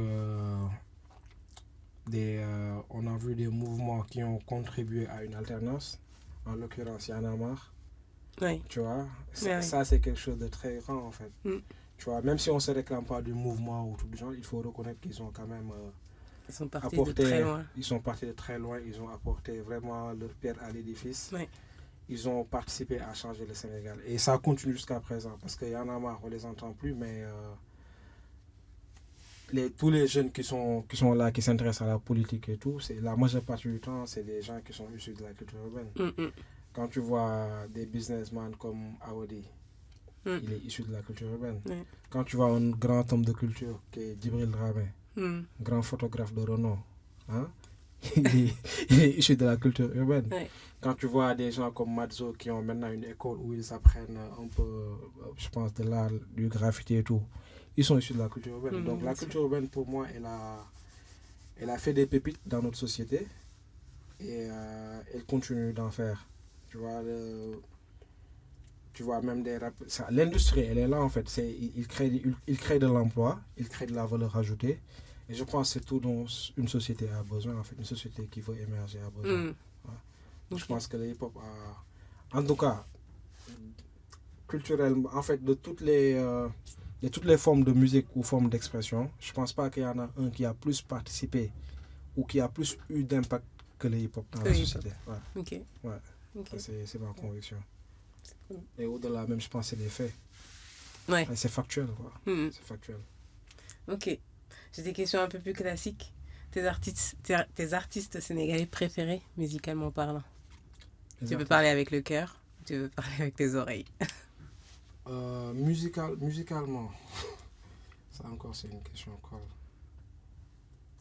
[SPEAKER 1] des mouvements qui ont contribué à une alternance, en l'occurrence Y'en a marre. Tu vois, ça c'est quelque chose de très grand, en fait. Tu vois, même si on ne se réclame pas du mouvement ou tout le genre, il faut reconnaître qu'ils ont quand même
[SPEAKER 2] ils sont partis de très loin.
[SPEAKER 1] Ils sont partis de très loin, ils ont apporté vraiment leur pierre à l'édifice. Ils ont participé à changer le Sénégal. Et ça continue jusqu'à présent, parce qu'il y en a marre, on ne les entend plus, mais tous les jeunes qui sont là, qui s'intéressent à la politique et tout, la majeure partie du temps, c'est des gens qui sont issus de la culture urbaine. Quand tu vois des businessmen comme Awadi, il est issu de la culture urbaine. Quand tu vois un grand homme de culture qui est Djibril Dramé, grand photographe de renom, hein, il est issu de la culture urbaine. Quand tu vois des gens comme Madzo qui ont maintenant une école où ils apprennent un peu, je pense, de l'art, du graffiti et tout, ils sont issus de la culture urbaine. Donc la culture urbaine, pour moi, elle a fait des pépites dans notre société et elle continue d'en faire. Tu vois, même des rap... L'industrie, elle est là, en fait. Il crée de l'emploi, il crée de la valeur ajoutée. Et je pense que c'est tout dont une société a besoin, en fait. Une société qui veut émerger a besoin. Je pense que le hip-hop a... En tout cas, culturellement, en fait, de toutes les formes de musique ou formes d'expression, je ne pense pas qu'il y en a un qui a plus participé ou qui a plus eu d'impact que le hip-hop dans la société. C'est ma conviction. Cool. Et au-delà même, je pense que c'est des faits. C'est factuel, quoi. C'est factuel.
[SPEAKER 2] Ok. J'ai des questions un peu plus classiques. Tes artistes sénégalais préférés, musicalement parlant? Tu veux parler avec le cœur, tu veux parler avec tes oreilles?
[SPEAKER 1] Musicalement, ça encore, c'est une question colle.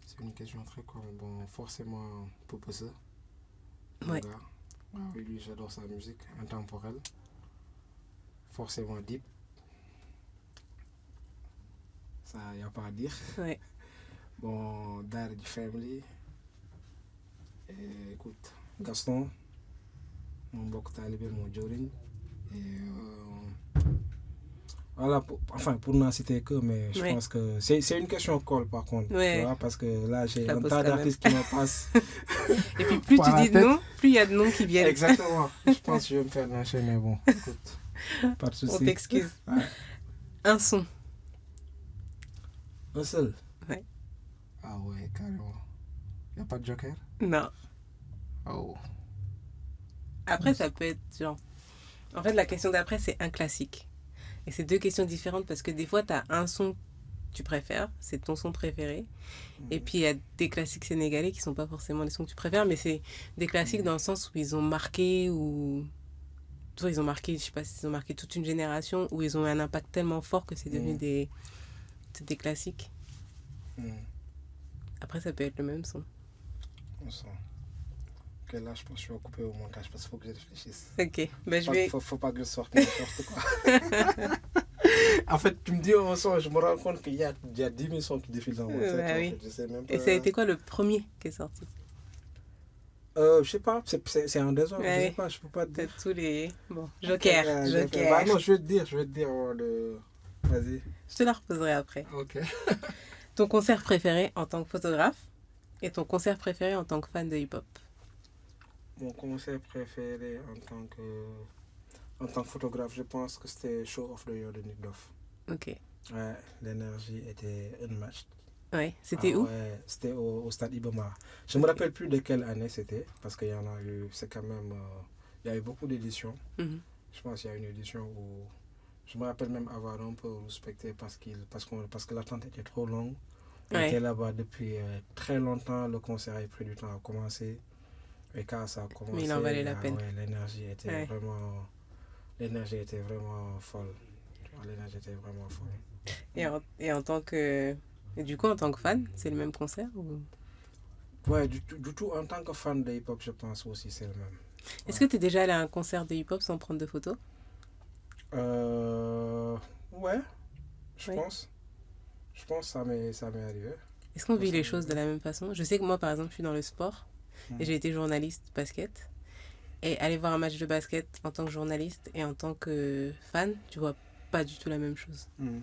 [SPEAKER 1] C'est une question très colle. Bon, forcément, Popose. Oui, lui, j'adore sa musique intemporelle. Forcément deep. Ça, il n'y a pas à dire. Bon, Dari Family. Et, écoute, Gaston, mon bok talibé, mon Jorin. Et voilà, pour n'en citer que, mais je pense que c'est une question colle par contre. Tu vois, parce que là, j'ai un tas d'artistes qui me passent.
[SPEAKER 2] Et puis plus tu dis de noms, plus il y a de noms qui viennent.
[SPEAKER 1] Exactement. Je pense que je vais me faire lâcher, mais bon, écoute, pas de soucis.
[SPEAKER 2] On t'excuse. Un son.
[SPEAKER 1] Un seul? Ah ouais, carrément. Il n'y a pas de joker?
[SPEAKER 2] Non.
[SPEAKER 1] Oh.
[SPEAKER 2] Après, ça peut être genre... En fait, la question d'après, c'est un classique. Et c'est deux questions différentes parce que des fois, tu as un son que tu préfères, c'est ton son préféré. Et puis, il y a des classiques sénégalais qui ne sont pas forcément les sons que tu préfères, mais c'est des classiques dans le sens où ils ont marqué, ou... Soit ils ont marqué, je sais pas s'ils ont marqué toute une génération, ou ils ont eu un impact tellement fort que c'est devenu des classiques. Après, ça peut être le même son.
[SPEAKER 1] Un son. Ok, là, je pense que je vais couper au montage parce qu'il faut que je réfléchisse.
[SPEAKER 2] Ok, ben je vais...
[SPEAKER 1] Faut pas que je sorte n'importe quoi. En fait, tu me dis un son, je me rends compte qu'il y a 10 000 sons qui défilent dans mon tête.
[SPEAKER 2] Oui.
[SPEAKER 1] En fait, je sais même pas...
[SPEAKER 2] Et ça a été quoi le premier qui est sorti?
[SPEAKER 1] Je sais pas, c'est un désordre, je
[SPEAKER 2] Ouais.
[SPEAKER 1] sais pas, je peux pas te dire.
[SPEAKER 2] Peut-être tous les... Bon, Joker.
[SPEAKER 1] Bah non, je vais te dire, vas-y.
[SPEAKER 2] Je te la reposerai après.
[SPEAKER 1] Ok.
[SPEAKER 2] Ton concert préféré en tant que photographe et ton concert préféré en tant que fan de hip-hop?
[SPEAKER 1] Mon concert préféré en tant que photographe, je pense que c'était Show of the Year de Nick Duff.
[SPEAKER 2] Ok.
[SPEAKER 1] Ouais, l'énergie était unmatched.
[SPEAKER 2] Ouais, c'était où?
[SPEAKER 1] Ouais, c'était au stade Iba Mar. Je me rappelle plus de quelle année c'était, parce qu'il y en a eu, c'est quand même, il y a eu beaucoup d'éditions.
[SPEAKER 2] Mhm.
[SPEAKER 1] Je pense qu'il y a une édition où, je me rappelle même avoir un peu respecté parce que l'attente était trop longue. On
[SPEAKER 2] Ouais.
[SPEAKER 1] était là-bas depuis très longtemps, le concert a pris du temps à commencer. Et quand ça a commencé,
[SPEAKER 2] Mais il en valait la peine.
[SPEAKER 1] ouais, l'énergie était
[SPEAKER 2] Ouais.
[SPEAKER 1] vraiment folle. L'énergie était vraiment folle.
[SPEAKER 2] Et en tant que... Et du coup, en tant que fan, c'est le même concert ou...
[SPEAKER 1] Ouais, du tout, en tant que fan de hip-hop, je pense aussi c'est le même.
[SPEAKER 2] Est-ce que tu es déjà allé à un concert de hip-hop sans prendre de photos?
[SPEAKER 1] Ouais, je
[SPEAKER 2] Ouais.
[SPEAKER 1] pense. Je pense que ça m'est arrivé.
[SPEAKER 2] Est-ce qu'on vit
[SPEAKER 1] Ça
[SPEAKER 2] les
[SPEAKER 1] m'est
[SPEAKER 2] choses de
[SPEAKER 1] arrivé.
[SPEAKER 2] la même façon? Je sais que moi, par exemple, je suis dans le sport et j'ai été journaliste basket. Et aller voir un match de basket en tant que journaliste et en tant que fan, tu vois pas du tout la même chose.
[SPEAKER 1] Mm.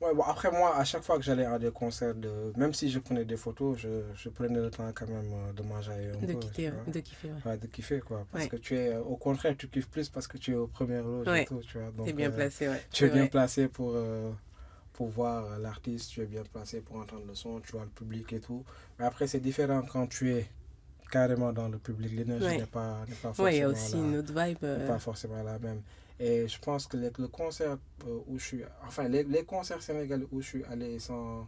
[SPEAKER 1] Ouais, bon, après moi, à chaque fois que j'allais à des concerts, même si je prenais des photos, je prenais le temps quand même de manger un
[SPEAKER 2] De
[SPEAKER 1] peu.
[SPEAKER 2] kiffer,
[SPEAKER 1] Tu vois.
[SPEAKER 2] de kiffer, ouais.
[SPEAKER 1] Ouais, de kiffer quoi. Parce
[SPEAKER 2] Ouais.
[SPEAKER 1] que au contraire, tu kiffes plus parce que tu es aux premières loges
[SPEAKER 2] Ouais.
[SPEAKER 1] et tout, tu vois. Donc,
[SPEAKER 2] T'es bien placé, ouais.
[SPEAKER 1] tu es
[SPEAKER 2] C'est
[SPEAKER 1] bien
[SPEAKER 2] vrai.
[SPEAKER 1] placé pour voir l'artiste, tu es bien placé pour entendre le son, tu vois le public et tout. Mais après, c'est différent quand tu es carrément dans le public. L'énergie
[SPEAKER 2] Ouais.
[SPEAKER 1] n'est pas
[SPEAKER 2] Ouais, il y a
[SPEAKER 1] forcément
[SPEAKER 2] aussi une autre vibe.
[SPEAKER 1] n'est pas forcément la même. Et je pense que le concert où je suis, enfin les concerts sénégalais où je suis allé sans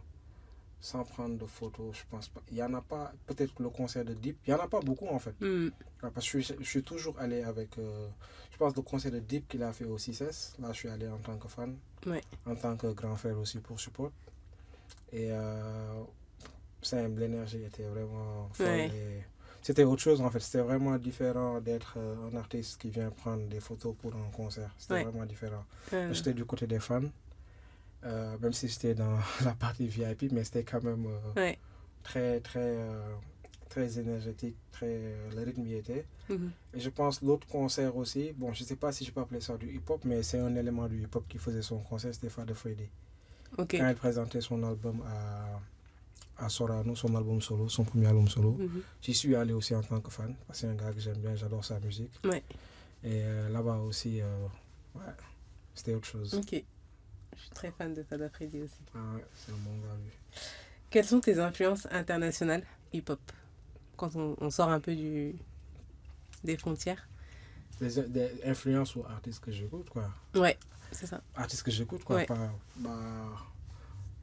[SPEAKER 1] prendre de photos, je pense pas. Il y en a pas, peut-être que le concert de Deep, il y en a pas beaucoup en fait.
[SPEAKER 2] Hmm.
[SPEAKER 1] Parce que je suis toujours allé avec, je pense le concert de Deep qu'il a fait au 6S, là je suis allé en tant que fan,
[SPEAKER 2] Ouais.
[SPEAKER 1] en tant que grand frère aussi pour support. Et l'énergie était vraiment folle.
[SPEAKER 2] Ouais.
[SPEAKER 1] Et c'était autre chose en fait, c'était vraiment différent d'être un artiste qui vient prendre des photos pour un concert. C'était
[SPEAKER 2] Ouais.
[SPEAKER 1] vraiment différent. J'étais du côté des fans, même si j'étais dans la partie VIP, mais c'était quand même
[SPEAKER 2] Ouais.
[SPEAKER 1] très énergétique, le rythme y était.
[SPEAKER 2] Mhm.
[SPEAKER 1] Et je pense l'autre concert aussi, bon je sais pas si je peux appeler ça du hip-hop, mais c'est un élément du hip-hop qui faisait son concert, c'était Fada Freddy.
[SPEAKER 2] Ok.
[SPEAKER 1] Quand il présentait son album à Sorano, son album solo, son premier album solo.
[SPEAKER 2] Mhm.
[SPEAKER 1] J'y suis allé aussi en tant que fan, parce que c'est un gars que j'aime bien, j'adore sa musique.
[SPEAKER 2] Ouais.
[SPEAKER 1] Et là-bas aussi, ouais, c'était autre chose.
[SPEAKER 2] Ok. Je suis très fan de Fada Freddy aussi.
[SPEAKER 1] Ah ouais, c'est un bon gars lui.
[SPEAKER 2] Quelles sont tes influences internationales hip-hop? Quand on sort un peu des frontières.
[SPEAKER 1] Des influences ou artistes que j'écoute, quoi.
[SPEAKER 2] Ouais, c'est ça.
[SPEAKER 1] Artistes que j'écoute, quoi.
[SPEAKER 2] Ouais.
[SPEAKER 1] Pas,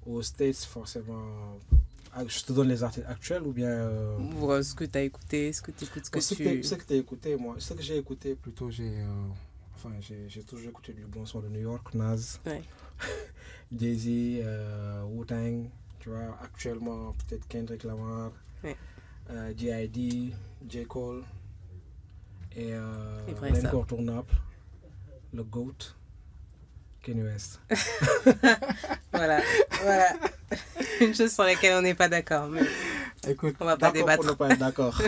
[SPEAKER 1] aux States, forcément. Je te donne les artistes actuels ou bien.
[SPEAKER 2] Ou ce que tu as écouté, ce que tu écoutes,
[SPEAKER 1] Ce que tu as écouté, moi. Ce que j'ai écouté, plutôt, j'ai toujours écouté du bon son de New York, Nas,
[SPEAKER 2] Ouais.
[SPEAKER 1] Jay-Z, Wu-Tang, tu vois. Actuellement, peut-être Kendrick Lamar,
[SPEAKER 2] Ouais.
[SPEAKER 1] J.I.D., J. Cole. Et l'incontournable, le GOAT, Kanye West.
[SPEAKER 2] Voilà. Une chose sur laquelle on n'est pas d'accord. Mais
[SPEAKER 1] Écoute,
[SPEAKER 2] on va pas débattre.
[SPEAKER 1] Pour ne pas être d'accord.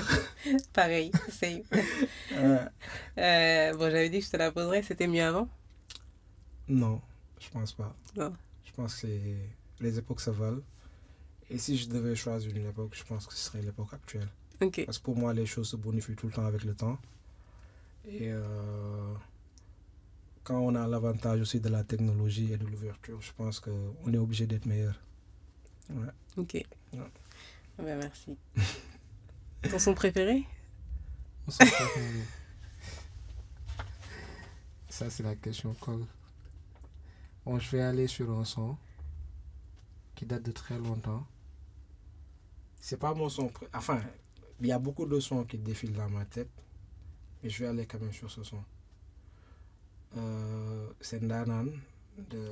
[SPEAKER 2] Pareil, c'est. Bon, j'avais dit que je te la poserais, c'était mieux avant?
[SPEAKER 1] Non, je pense pas.
[SPEAKER 2] Non.
[SPEAKER 1] Je pense que les époques se valent. Et si je devais choisir une époque, je pense que ce serait l'époque actuelle.
[SPEAKER 2] Ok.
[SPEAKER 1] Parce que pour moi, les choses se bonifient tout le temps avec le temps. Et quand on a l'avantage aussi de la technologie et de l'ouverture, je pense qu'on est obligé d'être meilleur. Ouais.
[SPEAKER 2] Ok.
[SPEAKER 1] Ouais.
[SPEAKER 2] Ben, merci. Ton son préféré?
[SPEAKER 1] Mon son préféré. Ça, c'est la question colle. Bon, je vais aller sur un son qui date de très longtemps. C'est pas mon son préféré. Enfin, il y a beaucoup de sons qui défilent dans ma tête. Mais je vais aller quand même sur ce son. C'est Ndanan de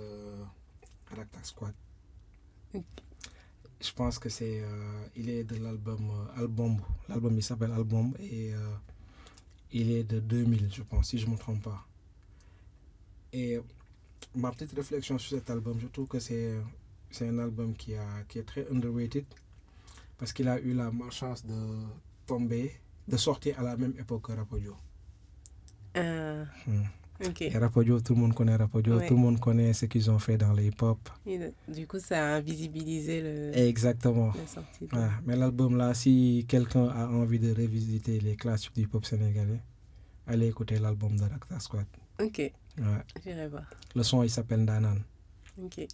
[SPEAKER 1] Raktak Squad.
[SPEAKER 2] Okay.
[SPEAKER 1] Je pense que il est de l'album Album. L'album il s'appelle Album et il est de 2000, je pense, si je ne me trompe pas. Et ma petite réflexion sur cet album, je trouve que c'est un album qui est très underrated parce qu'il a eu la malchance de sortir à la même époque que Rapodio.
[SPEAKER 2] Ok.
[SPEAKER 1] Et Rapodio, tout le monde connaît Rapodio,
[SPEAKER 2] Ouais.
[SPEAKER 1] tout le monde connaît ce qu'ils ont fait dans le hip-hop.
[SPEAKER 2] Et du coup, ça a visibilisé
[SPEAKER 1] Exactement.
[SPEAKER 2] la sortie.
[SPEAKER 1] Ouais. Mais l'album là, si quelqu'un a envie de revisiter les classiques du hip-hop sénégalais, allez écouter l'album de Rakta Squad.
[SPEAKER 2] Ok,
[SPEAKER 1] Ouais.
[SPEAKER 2] j'irai voir.
[SPEAKER 1] Le son, il s'appelle Danan.
[SPEAKER 2] Ok.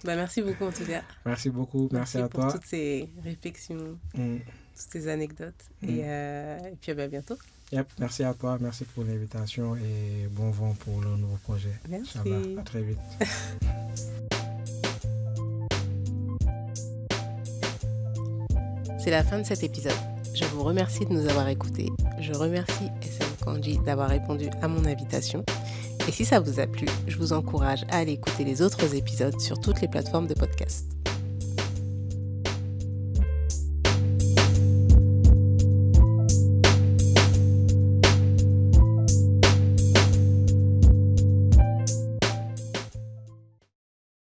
[SPEAKER 2] Bah, merci beaucoup en tout cas.
[SPEAKER 1] Merci beaucoup, merci à
[SPEAKER 2] pour
[SPEAKER 1] toi.
[SPEAKER 2] toutes ces réflexions,
[SPEAKER 1] Mm.
[SPEAKER 2] toutes ces anecdotes. Et puis à bientôt.
[SPEAKER 1] Yep, merci à toi, merci pour l'invitation et bon vent pour le nouveau projet.
[SPEAKER 2] Merci.
[SPEAKER 1] Inch'Allah, à très vite.
[SPEAKER 2] C'est la fin de cet épisode. Je vous remercie de nous avoir écoutés. Je remercie SM Kanji d'avoir répondu à mon invitation. Et si ça vous a plu, je vous encourage à aller écouter les autres épisodes sur toutes les plateformes de podcast.